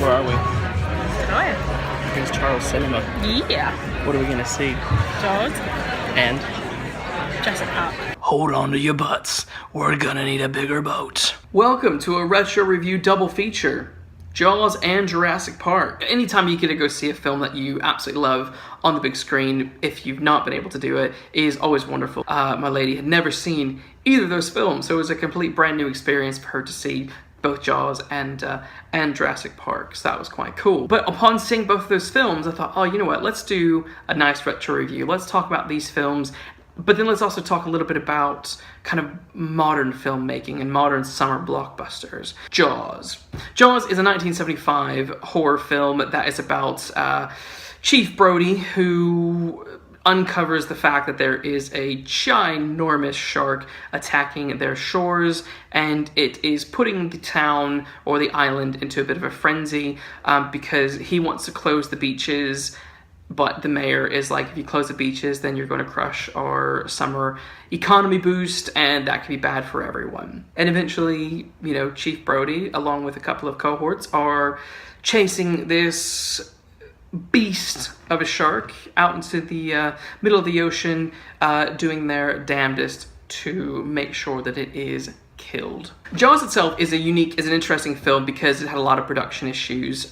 Where are we? Oh, Here's Charles Cinema. yeah. What are we gonna see? Jaws. And? Jurassic Park. Hold on to your butts. We're gonna need a bigger boat. Welcome to a retro review double feature. Jaws and Jurassic Park. Anytime you get to go see a film that you absolutely love on the big screen, if you've not been able to do it, is always wonderful. My lady had never seen either of those films, so it was a complete brand new experience for her to see both Jaws and Jurassic Park, so that was quite cool. But upon seeing both of those films, I thought, oh, you know what, let's do a nice retro review. Let's talk about these films, but then let's also talk a little bit about kind of modern filmmaking and modern summer blockbusters. Jaws. Jaws is a 1975 horror film that is about Chief Brody, who uncovers the fact that there is a ginormous shark attacking their shores, and it is putting the town or the island into a bit of a frenzy because he wants to close the beaches, but the mayor is like, if you close the beaches, then you're going to crush our summer economy boost, and that could be bad for everyone. And eventually, you know, Chief Brody, along with a couple of cohorts, are chasing this beast of a shark out into the middle of the ocean, doing their damnedest to make sure that it is killed. Jaws itself is an interesting film because it had a lot of production issues.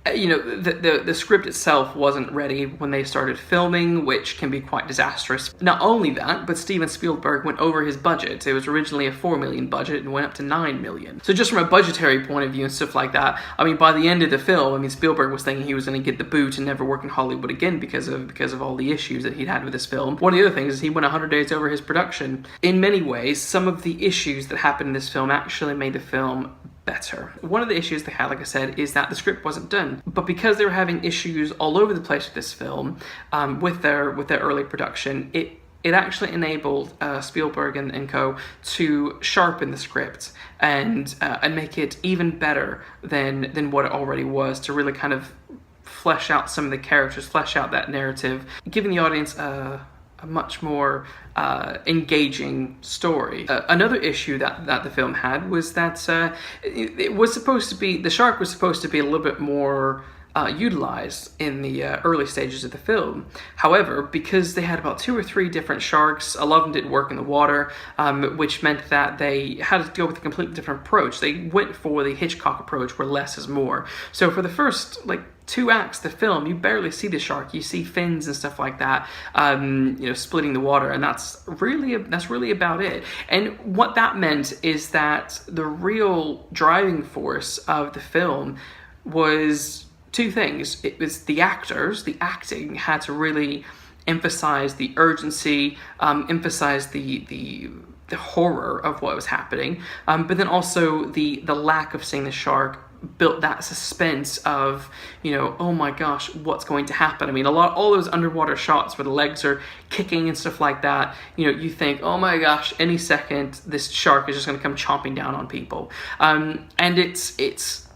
You know, the script itself wasn't ready when they started filming, which can be quite disastrous. Not only that, but Steven Spielberg went over his budget. It was originally a $4 million budget and went up to $9 million. So just from a budgetary point of view and stuff like that, I mean, by the end of the film, I mean, Spielberg was thinking he was going to get the boot and never work in Hollywood again because of all the issues that he'd had with this film. One of the other things is he went 100 days over his production. In many ways, some of the issues that happened in this film actually made the film better. One of the issues they had, like I said, is that the script wasn't done. But because they were having issues all over the place with this film, with their early production, it actually enabled Spielberg and co. to sharpen the script and make it even better than what it already was, to really kind of flesh out some of the characters, flesh out that narrative, giving the audience a much more engaging story. Another issue that the film had was that it was supposed to be, the shark was supposed to be a little bit more utilized in the early stages of the film. However, because they had about 2 or 3 different sharks, a lot of them didn't work in the water, which meant that they had to go with a completely different approach. They went for the Hitchcock approach, where less is more. So for the first 2 acts of the film, you barely see the shark. You see fins and stuff like that, you know, splitting the water, and that's really about it. And what that meant is that the real driving force of the film was 2 things. It was the actors. The acting had to really emphasize the urgency, emphasize the horror of what was happening, but then also the lack of seeing the shark built that suspense of, you know, oh my gosh, what's going to happen? I mean, all those underwater shots where the legs are kicking and stuff like that, you know, you think, oh my gosh, any second this shark is just going to come chomping down on people. And it's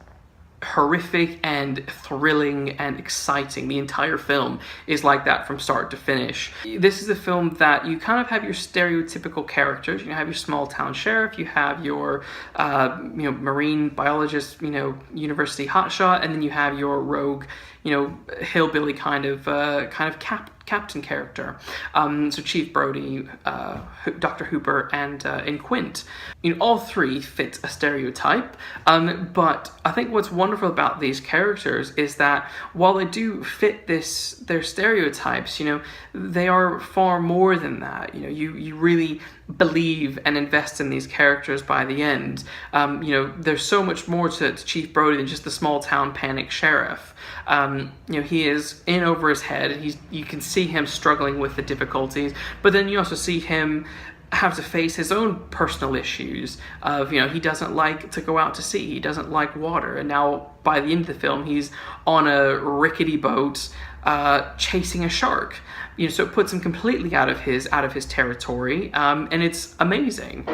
horrific and thrilling and exciting. The entire film is like that from start to finish. This is a film that you kind of have your stereotypical characters. You have your small town sheriff, you have your you know, marine biologist, you know, university hotshot, and then you have your rogue, you know, hillbilly kind of captain character. So Chief Brody, Dr. Hooper, and Quint. You know, all 3 fit a stereotype, but I think what's wonderful about these characters is that while they do fit their stereotypes, you know, they are far more than that. You know, you really believe and invest in these characters by the end. You know, there's so much more to Chief Brody than just the small town panic sheriff. You know, he is in over his head, and you can see him struggling with the difficulties, but then you also see him have to face his own personal issues of, you know, he doesn't like to go out to sea, he doesn't like water, and now by the end of the film he's on a rickety boat chasing a shark. You know, so it puts him completely out of his territory, and it's amazing.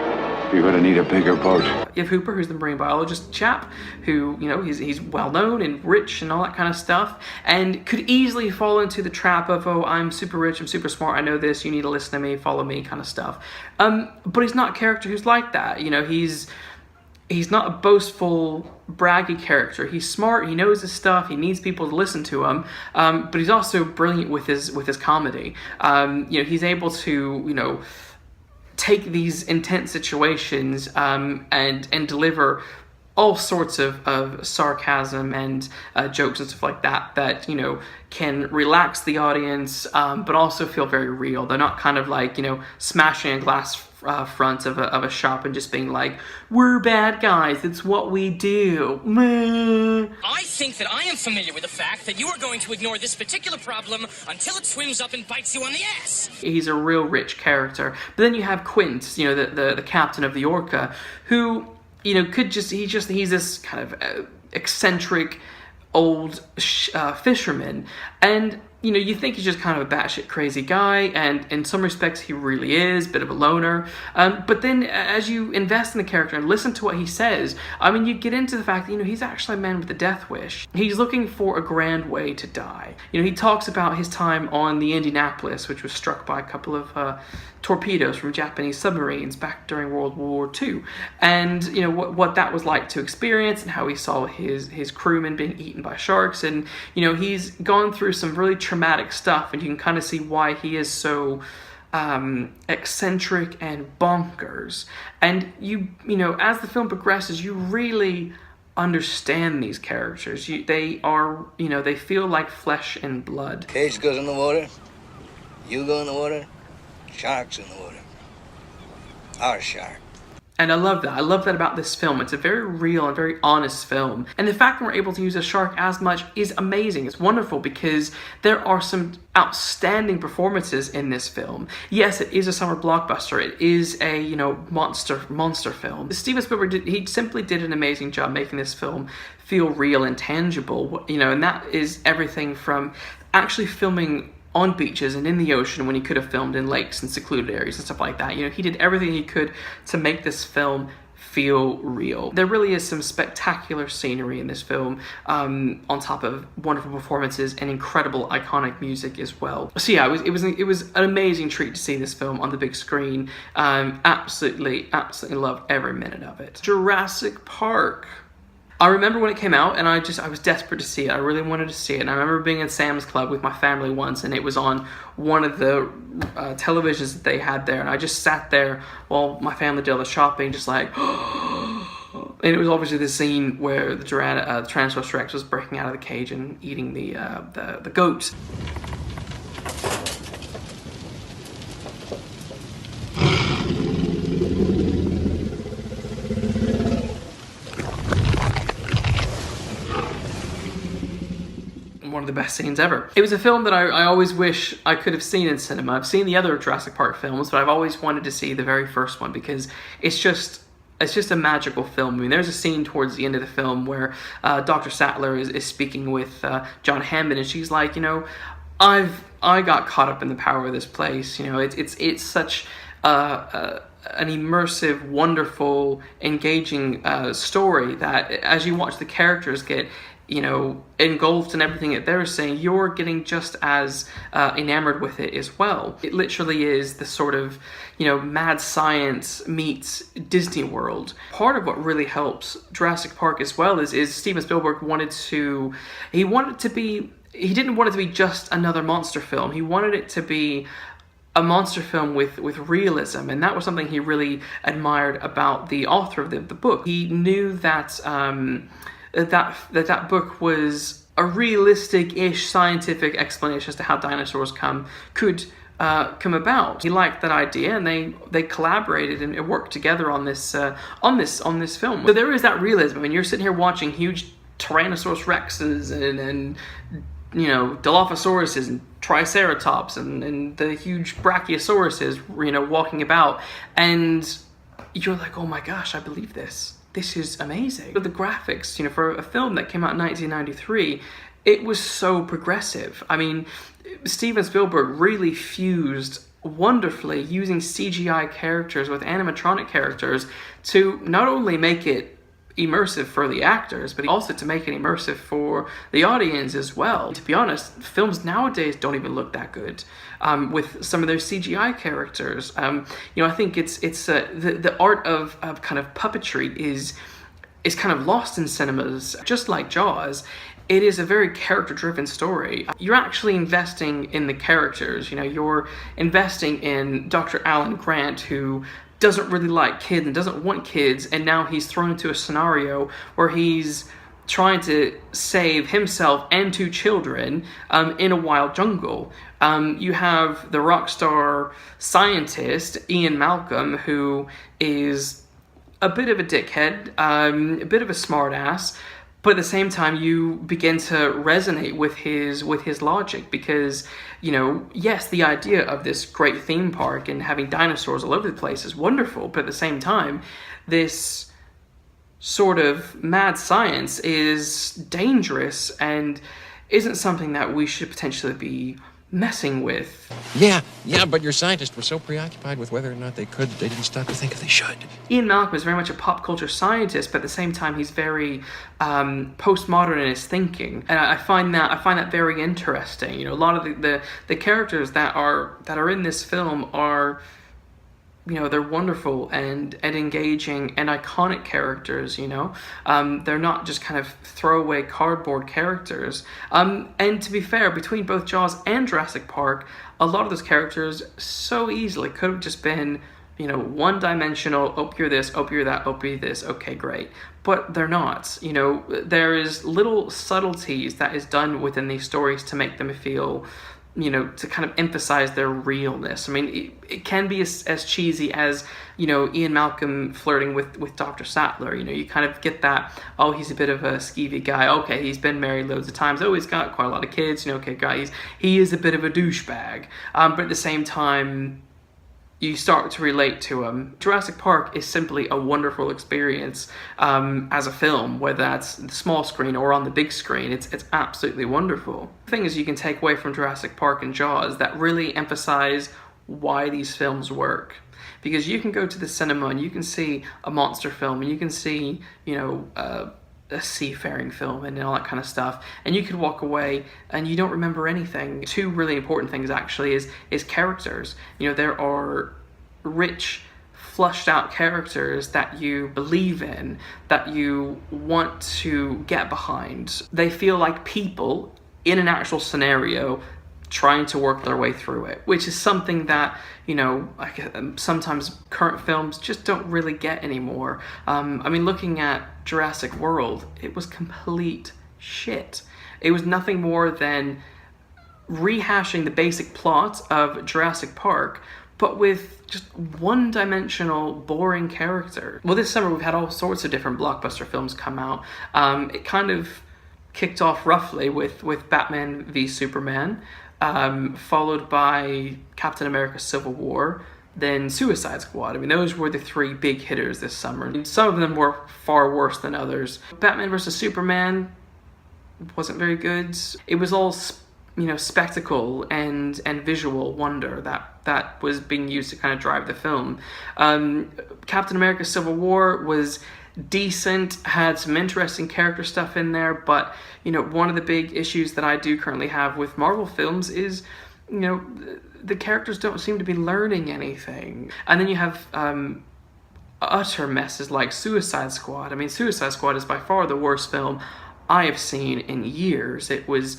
You're going to need a bigger boat. You have Hooper, who's the marine biologist chap, who, you know, he's well-known and rich and all that kind of stuff, and could easily fall into the trap of, oh, I'm super rich, I'm super smart, I know this, you need to listen to me, follow me kind of stuff. But he's not a character who's like that. You know, he's not a boastful, braggy character. He's smart, he knows his stuff, he needs people to listen to him, but he's also brilliant with his comedy. He's able to, take these intense situations and deliver all sorts of sarcasm and jokes and stuff like that can relax the audience, but also feel very real. They're not kind of like, smashing a glass front of a shop and just being like, we're bad guys, it's what we do. I think that I am familiar with the fact that you are going to ignore this particular problem until it swims up and bites you on the ass. He's a real rich character. But then you have Quint, the captain of the Orca, who, he's this kind of eccentric old fisherman, and you think he's just kind of a batshit crazy guy, and in some respects he really is, a bit of a loner. But then as you invest in the character and listen to what he says, you get into the fact that, he's actually a man with a death wish. He's looking for a grand way to die. He talks about his time on the Indianapolis, which was struck by a couple of torpedoes from Japanese submarines back during World War II, and what that was like to experience, and how he saw his crewmen being eaten by sharks, and he's gone through some really traumatic stuff, and you can kind of see why he is so eccentric and bonkers. And as the film progresses, you really understand these characters. They feel like flesh and blood. Cage goes in the water, you go in the water, shark's in the water. Our shark. And I love that. I love that about this film. It's a very real and very honest film. And the fact that we're able to use a shark as much is amazing. It's wonderful because there are some outstanding performances in this film. Yes, it is a summer blockbuster. It is a, monster film. Steven Spielberg he simply did an amazing job making this film feel real and tangible, and that is everything from actually filming on beaches and in the ocean when he could have filmed in lakes and secluded areas and stuff like that. He did everything he could to make this film feel real. There really is some spectacular scenery in this film, on top of wonderful performances and incredible iconic music as well. So yeah, it was an amazing treat to see this film on the big screen. Absolutely loved every minute of it. Jurassic Park. I remember when it came out, and I was desperate to see it. I really wanted to see it. And I remember being in Sam's Club with my family once, and it was on one of the televisions that they had there. And I just sat there while my family did all the shopping, just like, and it was obviously the scene where the Tyrannosaurus Rex was breaking out of the cage and eating the goat. One of the best scenes ever. It was a film that I always wish I could have seen in cinema. I've seen the other Jurassic Park films, but I've always wanted to see the very first one because it's just a magical film. There's a scene towards the end of the film where Dr. Sattler is speaking with John Hammond, and she's like, I got caught up in the power of this place. It's such an immersive, wonderful, engaging story that as you watch the characters get engulfed in everything that they're saying, you're getting just as enamored with it as well. It literally is the sort of, mad science meets Disney World. Part of what really helps Jurassic Park as well is Steven Spielberg he didn't want it to be just another monster film. He wanted it to be a monster film with realism, and that was something he really admired about the author of the book. He knew that that book was a realistic-ish scientific explanation as to how dinosaurs could come about. He liked that idea, and they collaborated and worked together on this film. So there is that realism. You're sitting here watching huge Tyrannosaurus Rexes and Dilophosauruses and Triceratops and the huge Brachiosauruses, walking about, and you're like, oh my gosh, I believe this. This is amazing. But the graphics, for a film that came out in 1993, it was so progressive. Steven Spielberg really fused wonderfully using CGI characters with animatronic characters to not only make it immersive for the actors, but also to make it immersive for the audience as well. To be honest, films nowadays don't even look that good with some of their CGI characters. I think it's the art of kind of puppetry is kind of lost in cinemas. Just like Jaws, it is a very character-driven story. You're actually investing in the characters. You know, you're investing in Dr. Alan Grant, who doesn't really like kids and doesn't want kids, and now he's thrown into a scenario where he's trying to save himself and 2 children in a wild jungle. You have the rock star scientist, Ian Malcolm, who is a bit of a dickhead, a bit of a smartass, but at the same time you begin to resonate with his logic, because, you know, yes, the idea of this great theme park and having dinosaurs all over the place is wonderful, but at the same time, this sort of mad science is dangerous and isn't something that we should potentially be messing with. Yeah, but your scientists were so preoccupied with whether or not they could that they didn't stop to think if they should. Ian Malcolm is very much a pop culture scientist, but at the same time he's very postmodern in his thinking, and I find that very interesting. You know, a lot of the characters that are in this film are, you know, they're wonderful and engaging and iconic characters, you know. They're not just kind of throwaway cardboard characters. And to be fair, between both Jaws and Jurassic Park, a lot of those characters so easily could have just been, you know, one-dimensional. Oh, you're this, oh, you're that, oh, you're this, okay, great. But they're not. You know, there is little subtleties that is done within these stories to make them feel, you know, to kind of emphasize their realness. I mean, it can be as cheesy as, you know, Ian Malcolm flirting with Dr. Sattler. You know, you kind of get that, oh, he's a bit of a skeevy guy. Okay, he's been married loads of times. Oh, he's got quite a lot of kids. You know, okay, guys, he is a bit of a douchebag. But at the same time, you start to relate to him. Jurassic Park is simply a wonderful experience as a film, whether that's the small screen or on the big screen. It's absolutely wonderful. Things you can take away from Jurassic Park and Jaws that really emphasize why these films work. Because you can go to the cinema and you can see a monster film and you can see, you know, a seafaring film and all that kind of stuff, and you could walk away and you don't remember anything. 2 really important things actually is characters. You know, there are rich, flushed out characters that you believe in, that you want to get behind. They feel like people in an actual scenario trying to work their way through it, which is something that, you know, sometimes current films just don't really get anymore. I mean, looking at Jurassic World, it was complete shit. It was nothing more than rehashing the basic plot of Jurassic Park, but with just one-dimensional, boring character. Well, this summer we've had all sorts of different blockbuster films come out. It kind of kicked off roughly with Batman v Superman, followed by Captain America Civil War, then Suicide Squad. I mean, those were the 3 big hitters this summer. Some of them were far worse than others. Batman vs Superman wasn't very good. It was all, you know, spectacle and visual wonder that was being used to kind of drive the film. Captain America Civil War was decent, had some interesting character stuff in there, but, you know, one of the big issues that I do currently have with Marvel films is, you know, the characters don't seem to be learning anything. And then you have utter messes like Suicide Squad. I mean, Suicide Squad is by far the worst film I have seen in years. It was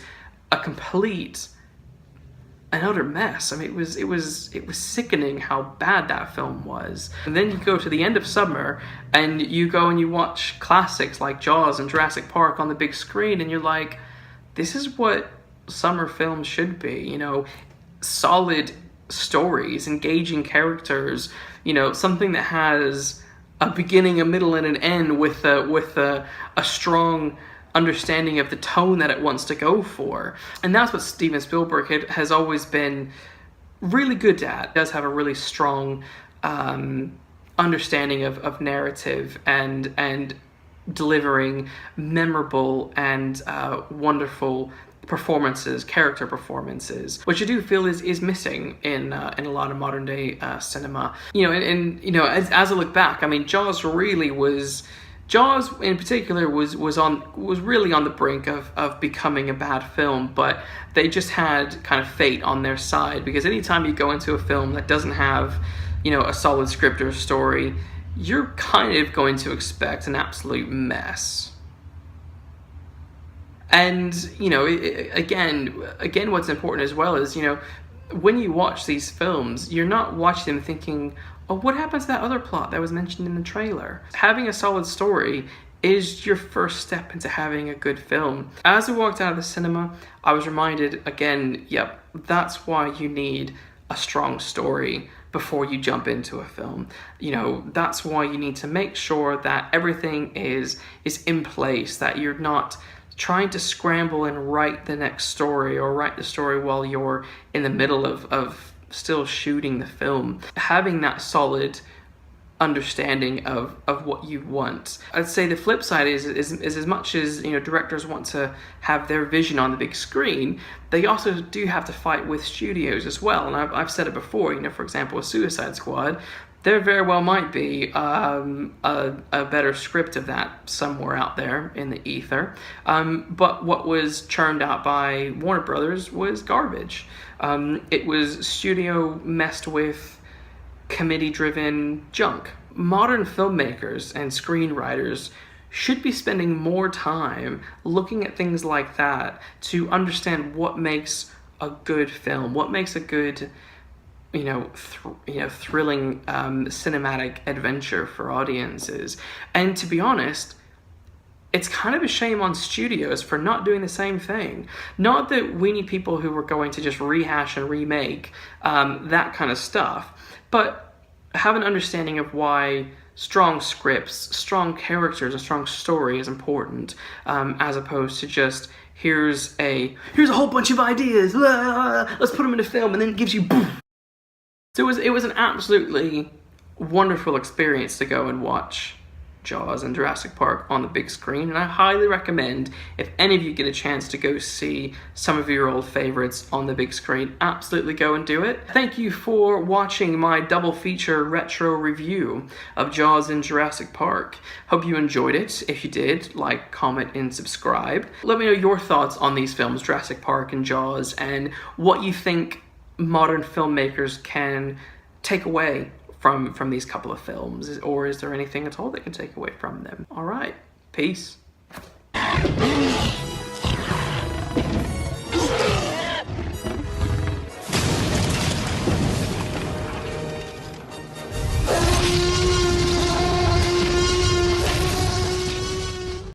a complete and utter mess. I mean, it was sickening how bad that film was. And then you go to the end of summer and you go and you watch classics like Jaws and Jurassic Park on the big screen, and you're like, this is what summer films should be, you know, solid stories, engaging characters, you know, something that has a beginning, a middle, and an end with a strong understanding of the tone that it wants to go for. And that's what Steven Spielberg has always been really good at. He does have a really strong understanding of narrative and delivering memorable and wonderful performances, character performances, which I do feel is missing in a lot of modern day cinema. You know, and you know, as I look back, I mean, Jaws in particular was really on the brink of becoming a bad film, but they just had kind of fate on their side, because anytime you go into a film that doesn't have, you know, a solid script or story, you're kind of going to expect an absolute mess. And, you know, again, what's important as well is, you know, when you watch these films, you're not watching them thinking, oh, what happens to that other plot that was mentioned in the trailer? Having a solid story is your first step into having a good film. As I walked out of the cinema, I was reminded again, yep, that's why you need a strong story before you jump into a film. You know, that's why you need to make sure that everything is in place, that you're not trying to scramble and write the next story or write the story while you're in the middle of still shooting the film. Having that solid understanding of what you want. I'd say the flip side is as much as, you know, directors want to have their vision on the big screen, they also do have to fight with studios as well. And I've said it before, you know, for example, a Suicide Squad, there very well might be a better script of that somewhere out there in the ether. But what was churned out by Warner Brothers was garbage. It was studio messed with, committee-driven junk. Modern filmmakers and screenwriters should be spending more time looking at things like that to understand what makes a good film, what makes a good, thrilling cinematic adventure for audiences. And to be honest, it's kind of a shame on studios for not doing the same thing. Not that we need people who are going to just rehash and remake that kind of stuff, but have an understanding of why strong scripts, strong characters, a strong story is important, as opposed to just here's a whole bunch of ideas, let's put them in a film, and then it gives you boom. So it was an absolutely wonderful experience to go and watch Jaws and Jurassic Park on the big screen, and I highly recommend, if any of you get a chance to go see some of your old favorites on the big screen, absolutely go and do it. Thank you for watching my double feature retro review of Jaws and Jurassic Park. Hope you enjoyed it. If you did, like, comment, and subscribe. Let me know your thoughts on these films, Jurassic Park and Jaws, and what you think modern filmmakers can take away from these couple of films, or is there anything at all they can take away from them? All right, peace.